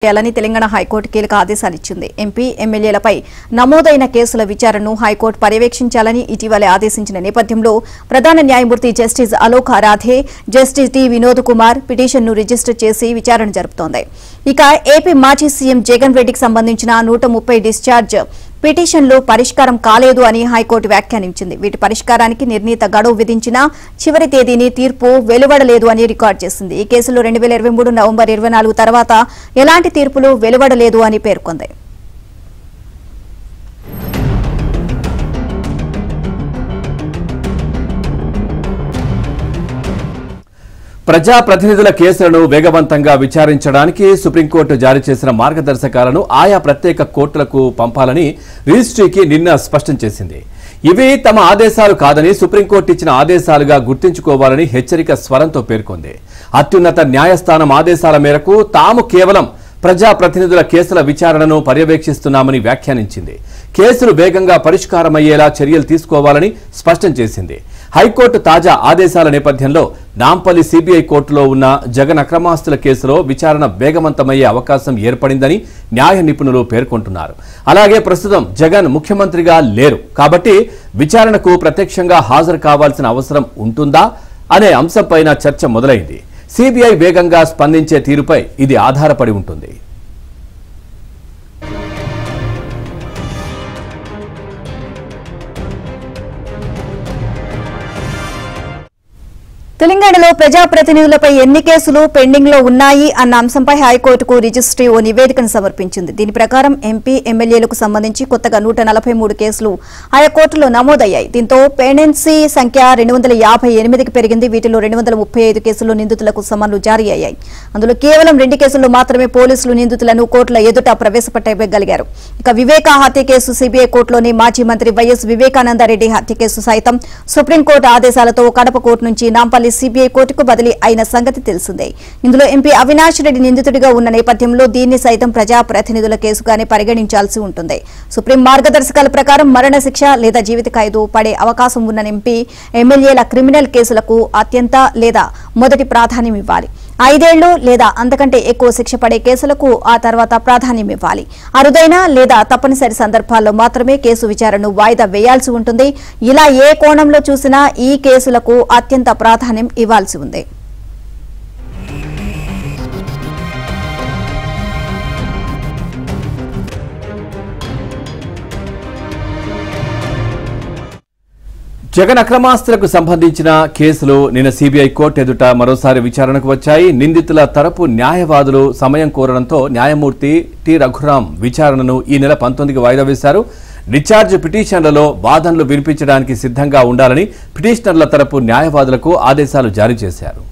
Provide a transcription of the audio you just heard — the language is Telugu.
చేయాలని తెలంగాణ హైకోర్టు కీలక ఆదేశాలు ఇచ్చింది. ఎంపీ ఎమ్మెల్యేలపై నమోదైన కేసుల విచారణను హైకోర్టు పర్యవేక్షించాలని ఇటీవలే ఆదేశించిన నేపథ్యంలో ప్రధాన న్యాయమూర్తి justice Alok Aradhe, justice T Vinod Kumar పిటిషన్ను రిజిస్టర్ చేసి విచారణ జరుపుతోంది. ఇక ఏపీ మాజీ సీఎం జగన్ రెడ్డికి సంబంధించిన 130 డిశ్చార్జ్ పిటిషన్లు పరిష్కారం కాలేదు అని హైకోర్టు వ్యాఖ్యానించింది. వీటి పరిష్కారానికి నిర్ణీత గడువు విధించినా చివరి తేదీని తీర్పు వెలువడలేదు అని రికార్డు చేసింది. ఈ కేసులో 2023 నవంబర్ 24 తర్వాత ఎలాంటి తీర్పులు వెలువడలేదు అని పేర్కొంది. ప్రజాప్రతినిధుల కేసులను వేగవంతంగా విచారించడానికి సుప్రీంకోర్టు జారీ చేసిన మార్గదర్శకాలను ఆయా ప్రత్యేక కోర్టులకు పంపాలని రిజిస్ట్రీకి నిన్న స్పష్టం చేసింది. ఇవి తమ ఆదేశాలు కాదని సుప్రీంకోర్టు ఇచ్చిన ఆదేశాలుగా గుర్తుంచుకోవాలని హెచ్చరిక స్వరంతో పేర్కొంది. అత్యున్నత న్యాయస్థానం ఆదేశాల మేరకు తాము కేవలం ప్రజాప్రతినిధుల కేసుల విచారణను పర్యవేక్షిస్తున్నామని వ్యాఖ్యానించింది. కేసులు వేగంగా పరిష్కారమయ్యేలా చర్యలు తీసుకోవాలని స్పష్టం చేసింది. హైకోర్టు తాజా ఆదేశాల నేపథ్యంలో నాంపల్లి సిబిఐ కోర్టులో ఉన్న జగన్ అక్రమాస్తుల కేసులో విచారణ వేగవంతమయ్యే అవకాశం ఏర్పడిందని న్యాయ నిపుణులు పేర్కొంటున్నారు. అలాగే ప్రస్తుతం జగన్ ముఖ్యమంత్రిగా లేరు కాబట్టి విచారణకు ప్రత్యక్షంగా హాజరు కావాల్సిన అవసరం ఉంటుందా అనే అంశంపైన చర్చ మొదలైంది. సిబిఐ వేగంగా స్పందించే తీరుపై ఇది ఆధారపడి ఉంటుంది. తెలంగాణలో ప్రజాప్రతినిధులపై ఎన్ని కేసులు పెండింగ్ లో ఉన్నాయి అన్న అంశంపై హైకోర్టుకు రిజిస్ట్రీ ఓ నివేదికను సమర్పించింది. దీని ప్రకారం ఎంపీ ఎమ్మెల్యేలకు సంబంధించి కొత్తగా 143 కేసులు ఆయా కోర్టులో నమోదయ్యాయి. దీంతో పెండెన్సీ సంఖ్య 258కి పెరిగింది. వీటిలో 235 కేసుల్లో నిందితులకు సమన్లు జారీ అయ్యాయి. అందులో కేవలం 2 కేసుల్లో మాత్రమే పోలీసులు నిందితులను కోర్టుల ఎదుట ప్రవేశపెట్టగలిగారు. ఇక వివేక హత్య కేసు సిబిఐ కోర్టులోని మాజీ మంత్రి వైఎస్ వివేకానందరెడ్డి హత్య కేసు సైతం సుప్రీంకోర్టు ఆదేశాలతో కడప కోర్టు నుంచి నాంపల్లి సిబిఐ కోర్టుకు బదిలీ అయిన సంగతి తెలిసిందే. ఇందులో ఎంపీ అవినాష్ రెడ్డి నిందితుడిగా ఉన్న నేపథ్యంలో దీన్ని సైతం ప్రజాప్రతినిధుల కేసుగానే పరిగణించాల్సి ఉంటుంది. సుప్రీం మార్గదర్శకాల ప్రకారం మరణశిక్ష లేదా జీవిత ఖైదు పడే అవకాశం ఉన్న ఎంపీ ఎమ్మెల్యేల క్రిమినల్ కేసులకు అత్యంత లేదా మొదటి ప్రాధాన్యం ఇవ్వాలి. 5 ఏళ్లు లేదా అంతకంటే ఎక్కువ శిక్ష పడే కేసులకు ఆ తర్వాత ప్రాధాన్యం ఇవ్వాలి. అరుదైన లేదా తప్పనిసరి సందర్భాల్లో మాత్రమే కేసు విచారణను వాయిదా వేయాల్సి ఉంటుంది. ఇలా ఏ కోణంలో చూసినా ఈ కేసులకు అత్యంత ప్రాధాన్యం ఇవ్వాల్సి ఉంది. జగన్ అక్రమాస్తులకు సంబంధించిన కేసులు నిన్న సిబిఐ కోర్టు ఎదుట మరోసారి విచారణకు వచ్చాయి. నిందితుల తరపు న్యాయవాదులు సమయం కోరడంతో న్యాయమూర్తి టి రఘురాం విచారణను ఈ నెల 19కి వాయిదా వేశారు. డిశ్చార్జ్ పిటిషన్లలో వాదనలు వినిపించడానికి సిద్ధంగా ఉండాలని పిటిషనర్ల తరపు న్యాయవాదులకు ఆదేశాలు జారీ చేశారు.